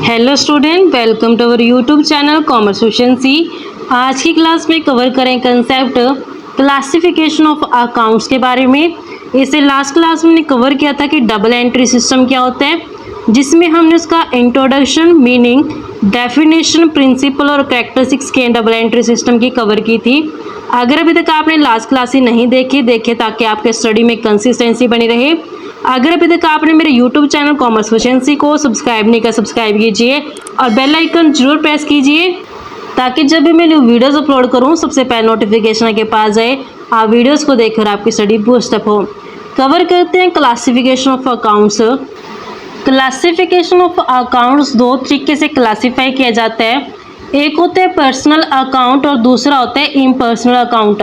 Hello student, welcome to our YouTube channel commerce efficiency. आज की class में cover करें कंसेप्ट क्लासिफिकेशन ऑफ अकाउंट्स के बारे में। इसे लास्ट क्लास में हमने कवर किया था कि डबल एंट्री सिस्टम क्या होता है, जिसमें हमने उसका इंट्रोडक्शन, मीनिंग, डेफिनेशन, प्रिंसिपल और कैरेक्टरिस्टिक्स के डबल एंट्री सिस्टम की कवर की थी। अगर अभी तक आपने लास्ट क्लास ही नहीं देखे ताकि आपके स्टडी में कंसिस्टेंसी बनी रहे। अगर अभी तक आपने मेरे YouTube चैनल कॉमर्स एफिशिएंसी को सब्सक्राइब नहीं किया, सब्सक्राइब कीजिए और बेल आइकन जरूर प्रेस कीजिए ताकि जब भी मैं न्यू वीडियोस अपलोड करूं सबसे पहले नोटिफिकेशन आपके पास जाए, आप वीडियोस को देखकर आपकी स्टडी बूस्ट अप हो। कवर करते हैं classification of accounts. Classification of accounts दो तरीके से क्लासीफाई किया जाता है। एक होता है पर्सनल अकाउंट और दूसरा होता है इम्पर्सनल अकाउंट।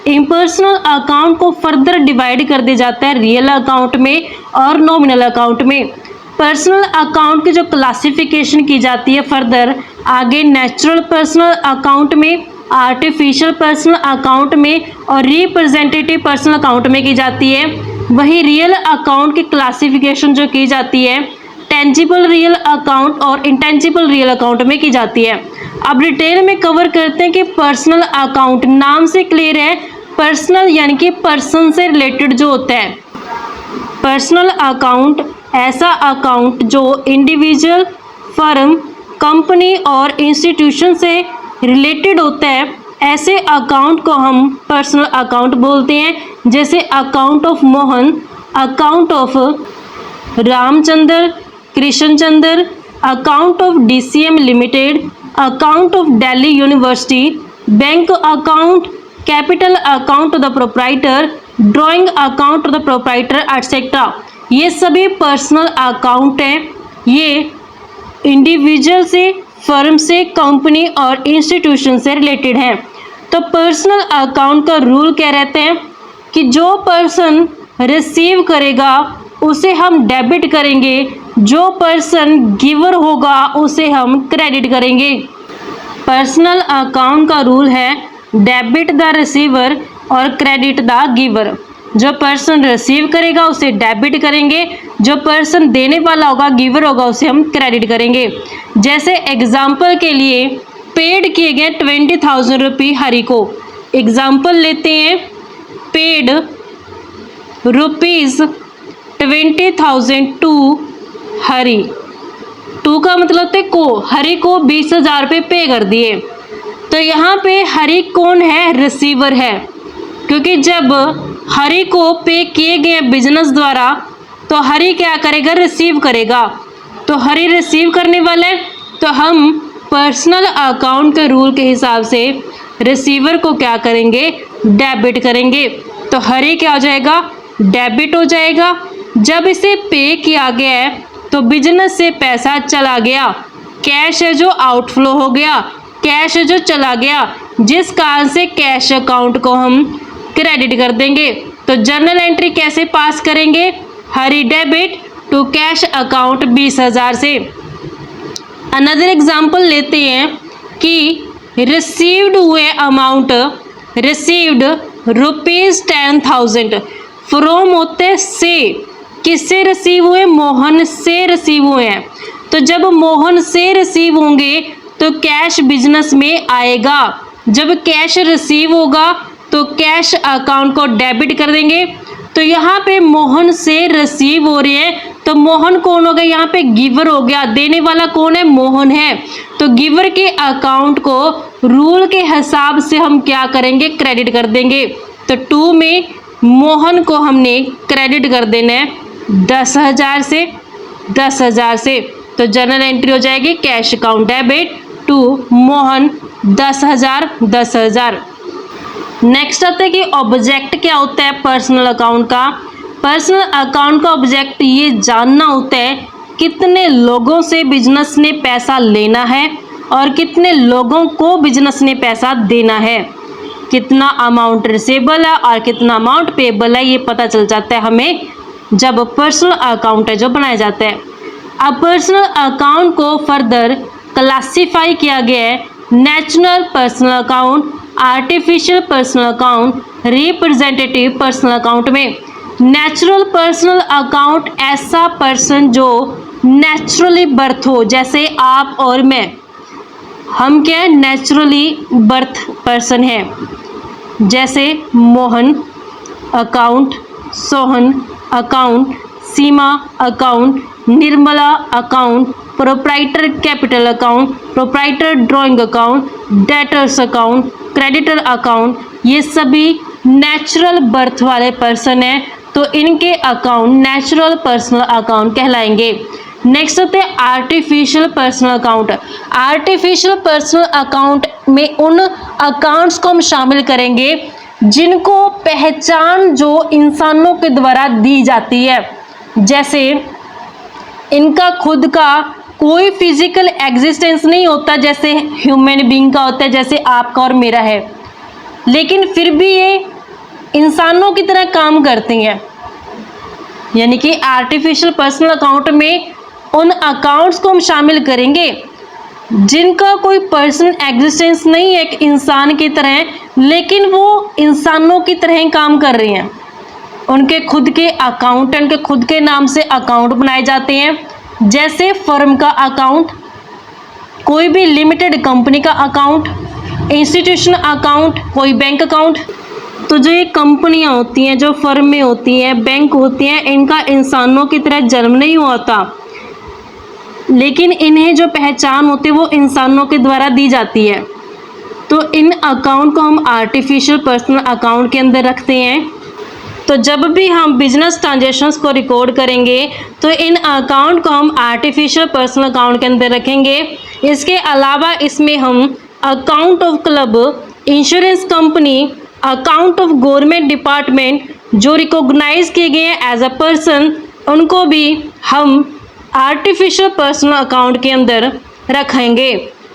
इम्पर्सनल अकाउंट को फर्दर डिवाइड कर दिया जाता है रियल अकाउंट में और नॉमिनल अकाउंट में। पर्सनल अकाउंट की जो क्लासिफिकेशन की जाती है फर्दर आगे नेचुरल पर्सनल अकाउंट में, आर्टिफिशियल पर्सनल अकाउंट में और रिप्रेजेंटेटिव पर्सनल अकाउंट में की जाती है। वही रियल अकाउंट की क्लासिफिकेशन जो की जाती है टेंजिबल रियल अकाउंट और इंटेंजिबल रियल अकाउंट में की जाती है। अब डिटेल में कवर करते हैं कि पर्सनल अकाउंट नाम से क्लियर है, पर्सनल यानी कि पर्सन से रिलेटेड जो होता है। पर्सनल अकाउंट ऐसा अकाउंट जो इंडिविजुअल, फर्म, कंपनी और इंस्टीट्यूशन से रिलेटेड होता है, ऐसे अकाउंट को हम पर्सनल अकाउंट बोलते हैं। जैसे account of Mohan, account of Ramchandra, Krishnachandra, account of DCM limited, account of Delhi university, bank account, capital account of the proprietor, drawing account of the proprietor etcetera. ये सभी पर्सनल अकाउंट हैं। ये इंडिविजुअल से, फर्म से, कंपनी और इंस्टीट्यूशन से रिलेटेड हैं। तो पर्सनल अकाउंट का रूल क्या रहते हैं कि जो पर्सन रिसीव करेगा उसे हम डेबिट करेंगे, जो पर्सन गिवर होगा उसे हम क्रेडिट करेंगे। पर्सनल अकाउंट का रूल है डेबिट द रिसीवर और क्रेडिट द गिवर। जो पर्सन रिसीव करेगा उसे डेबिट करेंगे, जो पर्सन देने वाला होगा, गिवर होगा, उसे हम क्रेडिट करेंगे। जैसे एग्जाम्पल के लिए पेड किए गए 20,000 रुपये हरि को। एग्जाम्पल लेते हैं, paid rupees 20,000 to Hari. To का मतलब होता है को, हरि को 20,000 रुपये पे कर दिए। तो यहाँ पे हरि कौन है? रिसीवर है, क्योंकि जब हरि को पे किए गए बिजनेस द्वारा तो हरि क्या करेगा? रिसीव करेगा। तो हरि रिसीव करने वाला है, तो हम पर्सनल अकाउंट के रूल के हिसाब से रिसीवर को क्या करेंगे? डेबिट करेंगे। तो हरि क्या हो जाएगा? डेबिट हो जाएगा। जब इसे पे किया गया है तो बिजनेस से पैसा चला गया, कैश है जो आउटफ्लो हो गया, कैश है जो चला गया, जिस कारण से कैश अकाउंट को हम क्रेडिट कर देंगे। तो जर्नल एंट्री कैसे पास करेंगे? Hari debit to cash account 20,000 से। अनदर एग्जांपल लेते हैं कि रिसीव्ड हुए अमाउंट, रिसीव्ड रुपीज़ 10,000 फ्रॉम होते से, किससे रिसीव हुए? मोहन से रिसीव हुए हैं। तो जब मोहन से रिसीव होंगे तो कैश बिजनेस में आएगा। जब कैश रिसीव होगा तो कैश अकाउंट को डेबिट कर देंगे। तो यहाँ पे मोहन से रिसीव हो रहे हैं, तो मोहन कौन हो गया? यहाँ पे गिवर हो गया। देने वाला कौन है? मोहन है। तो गिवर के अकाउंट को रूल के हिसाब से हम क्या करेंगे? क्रेडिट कर देंगे। तो 2 में मोहन को हमने क्रेडिट कर देना है 10,000 से, 10,000 से। तो जर्नल एंट्री हो जाएगी cash account debit to Mohan 10,000, 10,000। Next आता है कि ऑब्जेक्ट क्या होता है पर्सनल अकाउंट का। पर्सनल अकाउंट का ऑब्जेक्ट ये जानना होता है कितने लोगों से बिजनेस ने पैसा लेना है और कितने लोगों को बिजनेस ने पैसा देना है, कितना अमाउंट रिसीवेबल है और कितना अमाउंट पेबल है, ये पता चल जाता है हमें जब पर्सनल अकाउंट है जो बनाया जाता है। अब पर्सनल अकाउंट को फर्दर क्लासीफाई किया गया है natural personal account, artificial personal account, representative personal account में। नेचुरल पर्सनल अकाउंट ऐसा पर्सन जो नेचुरली बर्थ हो, जैसे आप और मैं, हम क्या नेचुरली बर्थ पर्सन है। जैसे Mohan account, Sohan account, Seema account, Nirmala account, proprietor capital account, proprietor drawing account, debtors account, creditor account, ये सभी नेचुरल बर्थ वाले पर्सन हैं, तो इनके अकाउंट नेचुरल पर्सनल अकाउंट कहलाएंगे। नेक्स्ट होते हैं artificial personal account. Artificial personal account में उन अकाउंट्स को हम शामिल करेंगे जिनको पहचान जो इंसानों के द्वारा दी जाती है, जैसे इनका खुद का कोई फिजिकल एग्जिस्टेंस नहीं होता जैसे ह्यूमन बीइंग का होता है, जैसे आपका और मेरा है, लेकिन फिर भी ये इंसानों की तरह काम करती हैं। यानी कि आर्टिफिशियल पर्सनल अकाउंट में उन अकाउंट्स को हम शामिल करेंगे जिनका कोई पर्सनल एग्जिस्टेंस नहीं है एक इंसान की तरह, लेकिन वो इंसानों की तरह ही काम कर रहे हैं। उनके खुद के अकाउंट, उनके खुद के नाम से अकाउंट बनाए जाते हैं, जैसे फर्म का अकाउंट, कोई भी लिमिटेड कंपनी का अकाउंट, इंस्टीट्यूशन अकाउंट, कोई बैंक अकाउंट। तो जो ये कंपनियां होती हैं, जो फर्म में होती हैं, बैंक होती हैं, इनका इंसानों की तरह जन्म नहीं हुआ था, लेकिन इन्हें जो पहचान होती है वो इंसानों के द्वारा दी जाती है। तो इन अकाउंट को हम आर्टिफिशियल पर्सनल अकाउंट के अंदर रखते हैं। तो जब भी हम बिजनेस ट्रांजैक्शंस को रिकॉर्ड करेंगे तो इन अकाउंट को हम आर्टिफिशियल पर्सनल अकाउंट के अंदर रखेंगे। इसके अलावा इसमें हम account of club, insurance company, account of government department जो रिकॉग्नाइज किए गए हैं एज अ पर्सन, उनको भी हम आर्टिफिशियल पर्सनल अकाउंट के अंदर रखेंगे।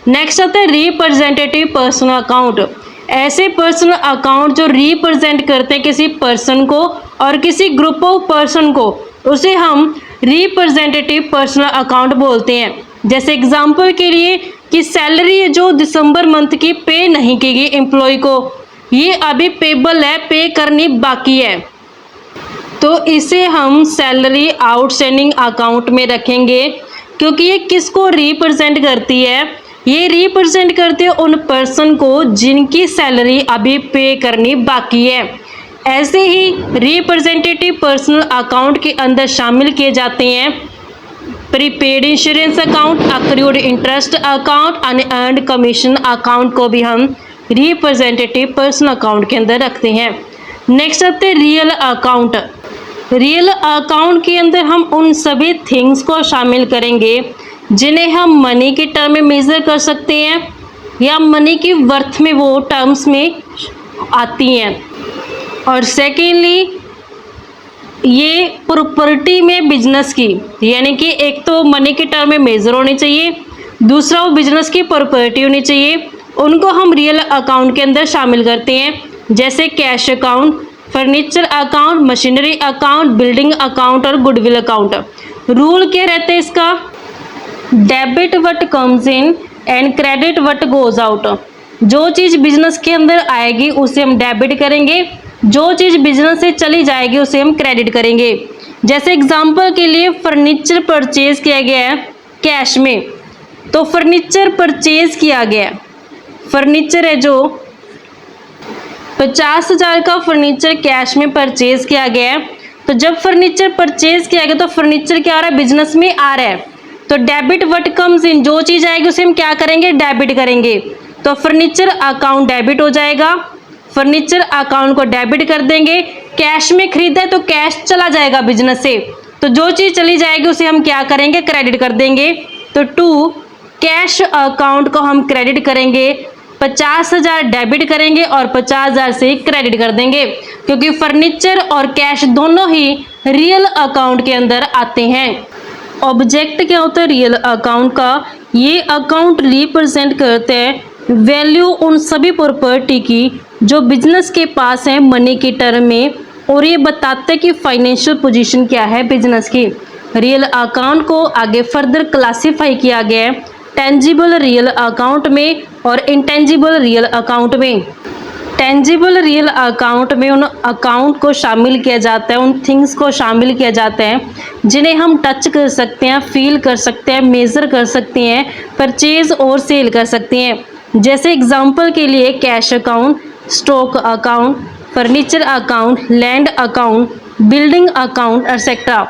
नेक्स्ट आता है रिप्रेजेंटेटिव पर्सनल अकाउंट। ऐसे पर्सनल अकाउंट जो रिप्रेजेंट करते हैं किसी पर्सन को और किसी ग्रुप ऑफ पर्सन को, उसे हम रिप्रेजेंटेटिव पर्सनल अकाउंट बोलते हैं। जैसे एग्जांपल के लिए कि सैलरी जो दिसंबर मंथ की पे नहीं की गई एम्प्लॉय को, ये अभी पेबल है, पे करनी बाकी है, तो इसे हम सैलरी आउटस्टैंडिंग अकाउंट में रखेंगे, क्योंकि ये किसको रिप्रेजेंट करती है, ये रिप्रेजेंट करती है उन पर्सन को जिनकी सैलरी अभी पे करनी बाकी है। ऐसे ही रिप्रेजेंटेटिव पर्सनल अकाउंट के अंदर शामिल किए जाते हैं prepaid insurance account, accrued interest account, unearned commission account को भी हम रिप्रेजेंटेटिव पर्सनल अकाउंट के अंदर रखते हैं। नेक्स्ट आते हैं रियल अकाउंट। रियल अकाउंट के अंदर हम उन सभी थिंग्स को शामिल करेंगे जिन्हें हम मनी के टर्म में मेज़र कर सकते हैं या मनी की वर्थ में वो टर्म्स में आती हैं। और सेकेंडली ये प्रॉपर्टी में बिजनेस की, यानी कि एक तो मनी के टर्म में मेज़र होनी चाहिए, दूसरा वो बिजनेस की प्रॉपर्टी होनी चाहिए, उनको हम रियल अकाउंट के अंदर शामिल करते हैं। जैसे cash account, furniture account, machinery account, building account और गुडविल अकाउंट। रूल क्या रहता है इसका, debit what comes in and credit what goes out. जो चीज़ बिजनेस के अंदर आएगी उसे हम डेबिट करेंगे, जो चीज़ बिजनेस से चली जाएगी उसे हम क्रेडिट करेंगे। जैसे एग्जांपल के लिए फर्नीचर परचेज किया गया है कैश में, तो फर्नीचर परचेज किया गया, फर्नीचर है जो 50,000 का फर्नीचर कैश में परचेज किया गया है। तो जब फर्नीचर परचेज किया गया तो फर्नीचर क्या आ रहा है, बिजनेस में आ रहा है, तो डेबिट व्हाट कम्स इन, जो चीज़ आएगी उसे हम क्या करेंगे, डेबिट करेंगे। तो फर्नीचर अकाउंट डेबिट हो जाएगा, फर्नीचर अकाउंट को डेबिट कर देंगे। कैश में खरीदा है तो कैश चला जाएगा बिजनेस से, तो जो चीज़ चली जाएगी उसे हम क्या करेंगे, क्रेडिट कर देंगे। तो टू कैश अकाउंट को हम क्रेडिट करेंगे, 50,000 डेबिट करेंगे और 50,000 से क्रेडिट कर देंगे, क्योंकि फर्नीचर और कैश दोनों ही रियल अकाउंट के अंदर आते हैं। ऑब्जेक्ट क्या होता है रियल अकाउंट का, ये अकाउंट रिप्रेजेंट करते हैं वैल्यू उन सभी प्रॉपर्टी की जो बिजनेस के पास है मनी की टर्म में, और ये बताते हैं कि फाइनेंशियल पोजीशन क्या है बिजनेस की। रियल अकाउंट को आगे फर्दर क्लासीफाई किया गया है टेंजिबल रियल अकाउंट में और इंटेंजिबल रियल अकाउंट में। टेंजिबल रियल अकाउंट में उन अकाउंट को शामिल किया जाता है, उन थिंग्स को शामिल किया जाता है जिन्हें हम टच कर सकते हैं, फील कर सकते हैं, मेज़र कर सकते हैं, परचेज और सेल कर सकते हैं। जैसे एग्जांपल के लिए cash account, stock account, furniture account, land account, building account etcetera.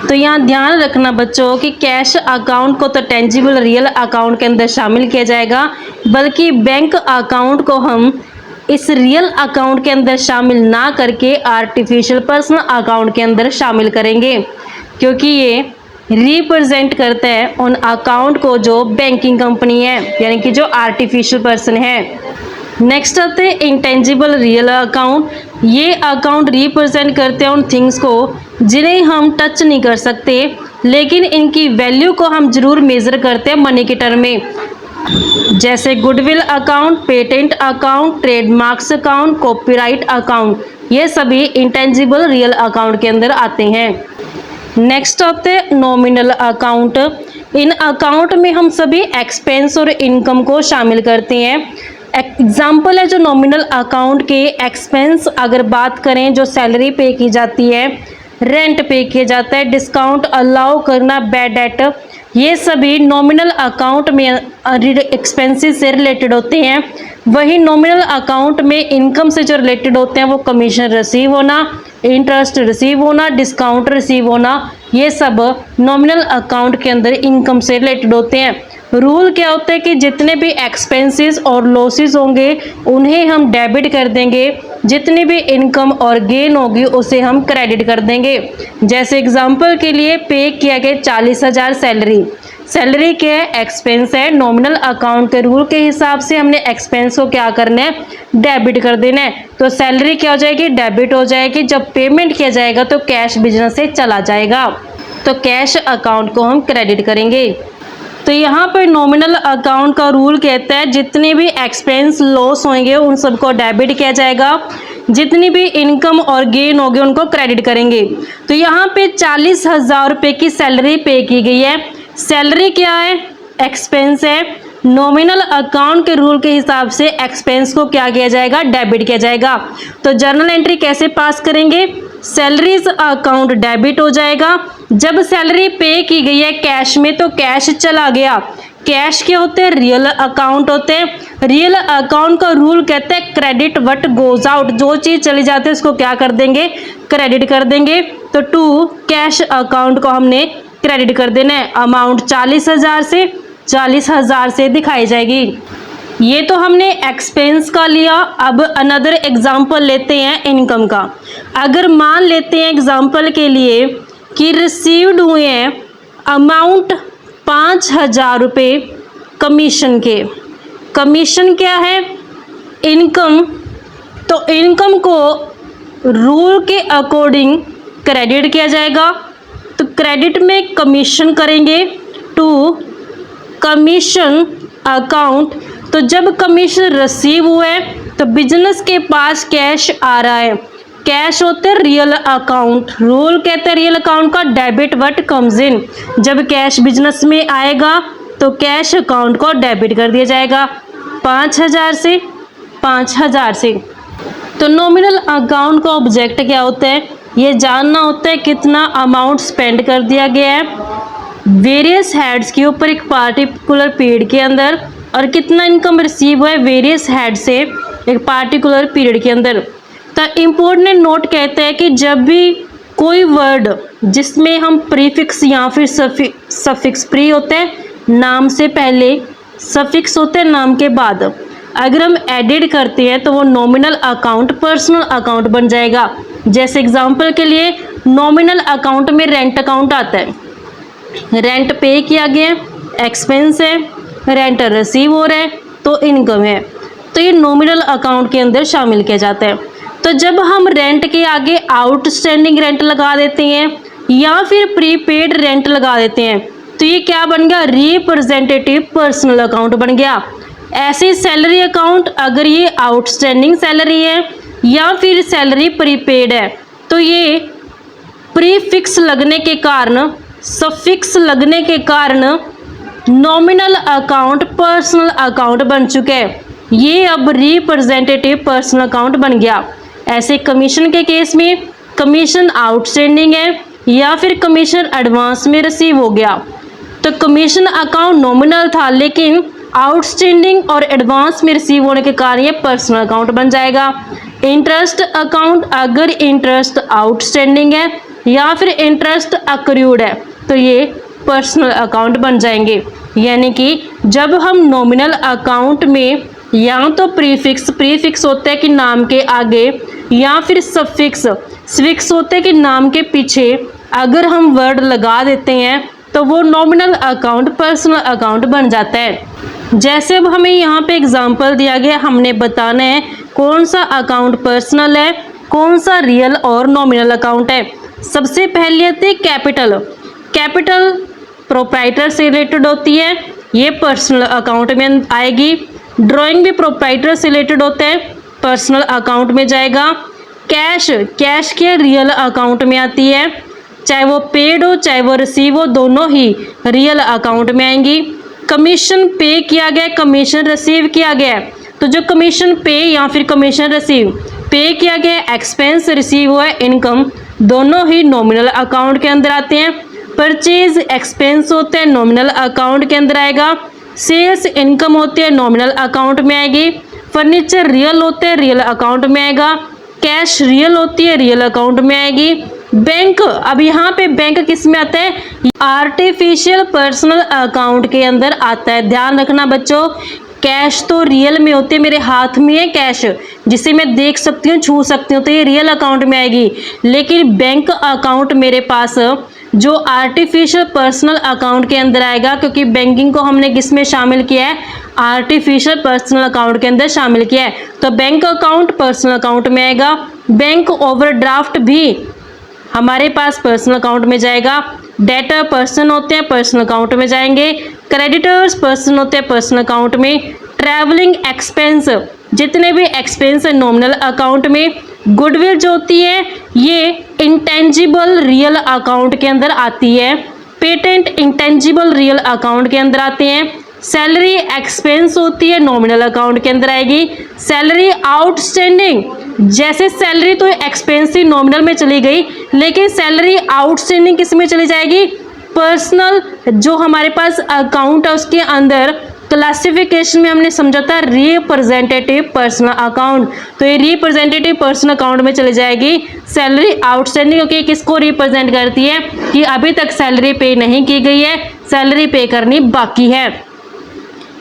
तो यहाँ ध्यान रखना बच्चों कि कैश अकाउंट को तो टेंजिबल रियल अकाउंट के अंदर शामिल किया जाएगा, बल्कि बैंक अकाउंट को हम इस रियल अकाउंट के अंदर शामिल ना करके आर्टिफिशियल पर्सनल अकाउंट के अंदर शामिल करेंगे, क्योंकि ये रिप्रेजेंट करता है उन अकाउंट को जो बैंकिंग कंपनी है, यानी कि जो आर्टिफिशियल पर्सन है। नेक्स्ट आते हैं इंटेंजिबल रियल अकाउंट। ये अकाउंट रिप्रेजेंट करते हैं उन थिंग्स को जिन्हें हम टच नहीं कर सकते, लेकिन इनकी वैल्यू को हम जरूर मेज़र करते हैं मनी के टर्म में। जैसे goodwill account, patent account, trademarks account, copyright account, ये सभी इंटेंजिबल रियल अकाउंट के अंदर आते हैं। नेक्स्ट आते हैं नॉमिनल अकाउंट। इन अकाउंट में हम सभी एक्सपेंस और इनकम को शामिल करते हैं। एग्जाम्पल है जो नॉमिनल अकाउंट के एक्सपेंस अगर बात करें, जो सैलरी पे की जाती है, रेंट पे किया जाता है, डिस्काउंट अलाउ करना, बैड डेट, ये सभी नॉमिनल अकाउंट में एक्सपेंसेस से रिलेटेड होते हैं। वही नॉमिनल अकाउंट में इनकम से जो रिलेटेड होते हैं वो कमीशन रिसीव होना, इंटरेस्ट रिसीव होना, डिस्काउंट रिसीव होना, ये सब नॉमिनल अकाउंट के अंदर इनकम से रिलेटेड होते हैं। रूल क्या होता है कि जितने भी एक्सपेंसेस और लॉसेस होंगे उन्हें हम डेबिट कर देंगे, जितनी भी इनकम और गेन होगी उसे हम क्रेडिट कर देंगे। जैसे एग्जांपल के लिए पे किया गया 40,000 सैलरी क्या है, एक्सपेंस है। नॉमिनल अकाउंट के रूल के हिसाब से हमने एक्सपेंस को क्या करना है, डेबिट कर देना है। तो सैलरी क्या हो जाएगी, डेबिट हो जाएगी। जब पेमेंट किया जाएगा तो कैश बिजनेस से चला जाएगा, तो कैश अकाउंट को हम क्रेडिट करेंगे। तो यहाँ पर नॉमिनल अकाउंट का रूल कहता है जितने भी एक्सपेंस लॉस होंगे उन सबको डेबिट किया जाएगा, जितनी भी इनकम और गेन होगी उनको क्रेडिट करेंगे। तो यहाँ पे 40,000 रुपये की सैलरी पे की गई है। सैलरी क्या है, एक्सपेंस है। नॉमिनल अकाउंट के रूल के हिसाब से एक्सपेंस को क्या किया जाएगा, डेबिट किया जाएगा। तो जर्नल एंट्री कैसे पास करेंगे, सैलरीज अकाउंट डेबिट हो जाएगा। जब सैलरी पे की गई है कैश में तो कैश चला गया। कैश क्या होते हैं, रियल अकाउंट होते हैं। रियल अकाउंट का रूल कहता है क्रेडिट व्हाट गोज आउट, जो चीज़ चली जाती है उसको क्या कर देंगे, क्रेडिट कर देंगे। तो टू कैश अकाउंट को हमने क्रेडिट कर देना है। अमाउंट 40,000 से दिखाई जाएगी। ये तो हमने एक्सपेंस का लिया। अब अनदर एग्जांपल लेते हैं इनकम का। अगर मान लेते हैं एग्जांपल के लिए कि रिसीव्ड हुए हैं अमाउंट 5,000 रुपये कमीशन के। कमीशन क्या है, इनकम। तो इनकम को रूल के अकॉर्डिंग क्रेडिट किया जाएगा। तो क्रेडिट में कमीशन करेंगे टू कमीशन अकाउंट। तो जब कमीशन रिसीव हुए तो बिजनेस के पास कैश आ रहा है। कैश होते हैं रियल अकाउंट। रूल कहते हैं रियल अकाउंट का डेबिट व्हाट कम्स इन। जब कैश बिजनेस में आएगा तो कैश अकाउंट को डेबिट कर दिया जाएगा 5,000 से 5,000 से। तो नॉमिनल अकाउंट का ऑब्जेक्ट क्या होता है, ये जानना होता है कितना अमाउंट स्पेंड कर दिया गया है वेरियस हेड्स के ऊपर एक पार्टिकुलर पीरियड के अंदर, और कितना इनकम रिसीव हुआ है वेरियस हेड से एक पार्टिकुलर पीरियड के अंदर। तो इम्पोर्टेंट नोट कहते हैं कि जब भी कोई वर्ड जिसमें हम प्रीफिक्स या फिर सफिक्स प्री होते हैं, नाम से पहले, सफिक्स होते हैं नाम के बाद, अगर हम एडिट करते हैं तो वो नॉमिनल अकाउंट पर्सनल अकाउंट बन जाएगा। जैसे एग्जांपल के लिए नॉमिनल अकाउंट में रेंट अकाउंट आता है। रेंट पे किया गया, एक्सपेंस है, रेंट रिसीव हो रहा है तो इनकम है, तो ये नॉमिनल अकाउंट के अंदर शामिल किया जाता है। तो जब हम रेंट के आगे आउटस्टैंडिंग रेंट लगा देते हैं या फिर प्रीपेड रेंट लगा देते हैं तो ये क्या बन गया, रिप्रेजेंटेटिव पर्सनल अकाउंट बन गया। ऐसे सैलरी अकाउंट अगर ये आउटस्टैंडिंग सैलरी है या फिर सैलरी प्रीपेड है तो ये प्रीफिक्स लगने के कारण, सफिक्स लगने के कारण नॉमिनल अकाउंट पर्सनल अकाउंट बन चुके हैं। ये अब रिप्रेजेंटेटिव पर्सनल अकाउंट बन गया। ऐसे कमीशन के केस में कमीशन आउटस्टैंडिंग है या फिर कमीशन एडवांस में रिसीव हो गया, तो कमीशन अकाउंट नॉमिनल था लेकिन आउटस्टैंडिंग और एडवांस में रिसीव होने के कारण ये पर्सनल अकाउंट बन जाएगा। इंटरेस्ट अकाउंट, अगर इंटरेस्ट आउटस्टैंडिंग है या फिर इंटरेस्ट अक्रूड है तो ये पर्सनल अकाउंट बन जाएंगे। यानी कि जब हम नॉमिनल अकाउंट में या तो प्रीफिक्स होते हैं कि नाम के आगे या फिर सफिक्स होते हैं कि नाम के पीछे अगर हम वर्ड लगा देते हैं तो वो नॉमिनल अकाउंट पर्सनल अकाउंट बन जाता है। जैसे अब हमें यहाँ पे एग्जांपल दिया गया, हमने बताना है कौन सा अकाउंट पर्सनल है, कौन सा रियल और नॉमिनल अकाउंट है। सबसे पहले आती है कैपिटल प्रोप्राइटर से रिलेटेड होती है, ये पर्सनल अकाउंट में आएगी। ड्राइंग भी प्रोप्राइटर से रिलेटेड होता है, पर्सनल अकाउंट में जाएगा। कैश के रियल अकाउंट में आती है, चाहे वो पेड हो चाहे वो रिसीव हो, दोनों ही रियल अकाउंट में आएंगी। कमीशन पे किया गया, कमीशन रिसीव किया गया, तो जो कमीशन पे या फिर कमीशन रिसीव, पे किया गया एक्सपेंस, रिसीव हुआ इनकम, दोनों ही नॉमिनल अकाउंट के अंदर आते हैं। परचेज एक्सपेंस होते हैं, नॉमिनल अकाउंट के अंदर आएगा। सेल्स इनकम होती है, नॉमिनल अकाउंट में आएगी। फर्नीचर रियल होते हैं, रियल अकाउंट में आएगा। कैश रियल होती है, रियल अकाउंट में आएगी। बैंक, अब यहाँ पे बैंक किस में आता है, आर्टिफिशियल पर्सनल अकाउंट के अंदर आता है। ध्यान रखना बच्चों, कैश तो रियल में होती है, मेरे हाथ में है कैश जिसे मैं देख सकती हूँ छू सकती हूँ, तो ये रियल अकाउंट में आएगी। लेकिन बैंक अकाउंट मेरे पास जो आर्टिफिशियल पर्सनल अकाउंट के अंदर आएगा, क्योंकि बैंकिंग को हमने किस में शामिल किया है, आर्टिफिशियल पर्सनल अकाउंट के अंदर शामिल किया है, तो बैंक अकाउंट पर्सनल अकाउंट में आएगा। बैंक ओवरड्राफ्ट भी हमारे पास पर्सनल अकाउंट में जाएगा। डेटर पर्सन होते हैं, पर्सनल अकाउंट में जाएंगे। क्रेडिटर्स पर्सन होते हैं, पर्सनल अकाउंट में। ट्रैवलिंग एक्सपेंस, जितने भी एक्सपेंस है नॉमिनल अकाउंट में। गुडविल जो होती है ये इंटेंजिबल रियल अकाउंट के अंदर आती है। पेटेंट इंटेंजिबल रियल अकाउंट के अंदर आते हैं। सैलरी एक्सपेंस होती है, नॉमिनल अकाउंट के अंदर आएगी। सैलरी आउटस्टैंडिंग, जैसे सैलरी तो एक्सपेंस ही नॉमिनल में चली गई, लेकिन सैलरी आउटस्टैंडिंग किस में चली जाएगी, पर्सनल जो हमारे पास अकाउंट है उसके अंदर। क्लासिफिकेशन में हमने समझा था रिप्रेजेंटेटिव पर्सनल अकाउंट, तो ये रिप्रेजेंटेटिव पर्सनल अकाउंट में चली जाएगी सैलरी आउटस्टैंडिंग, क्योंकि किसको रिप्रेजेंट करती है कि अभी तक सैलरी पे नहीं की गई है, सैलरी पे करनी बाकी है।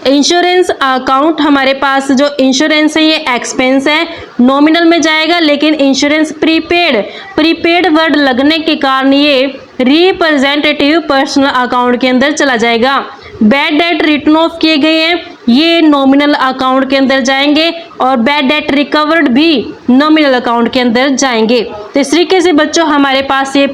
इंश्योरेंस अकाउंट, हमारे पास जो इंश्योरेंस है ये एक्सपेंस है, नॉमिनल में जाएगा, लेकिन इंश्योरेंस प्रीपेड वर्ड लगने के कारण ये रिप्रेजेंटेटिव पर्सनल अकाउंट के अंदर चला जाएगा। बैड डेट रिटर्न ऑफ किए गए हैं, ये नॉमिनल अकाउंट के अंदर जाएंगे, और बैड डेट रिकवर्ड भी नॉमिनल अकाउंट के अंदर जाएंगे। तो इस तरीके से बच्चों हमारे पास ये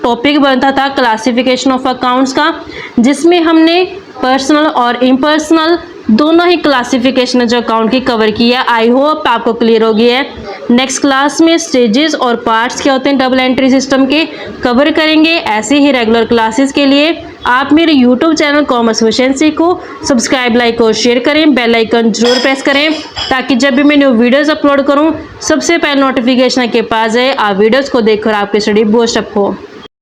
टॉपिक बनता था क्लासिफिकेशन ऑफ अकाउंट्स का, जिसमें हमने पर्सनल और इम्पर्सनल दोनों ही क्लासिफिकेशन जो अकाउंट की कवर किया। आई होप आपको क्लियर हो गया है। नेक्स्ट क्लास में स्टेजेस और पार्ट्स क्या होते हैं डबल एंट्री सिस्टम के कवर करेंगे। ऐसे ही रेगुलर क्लासेस के लिए आप मेरे यूट्यूब चैनल कॉमर्स एफिशिएंसी को सब्सक्राइब, लाइक और शेयर करें। बेल आइकन जरूर प्रेस करें ताकि जब भी मैं न्यू वीडियोस अपलोड करूं सबसे पहले नोटिफिकेशन आपके पास जाए, आप वीडियोस को देखकर आपकी स्टडी बूस्ट अप हो।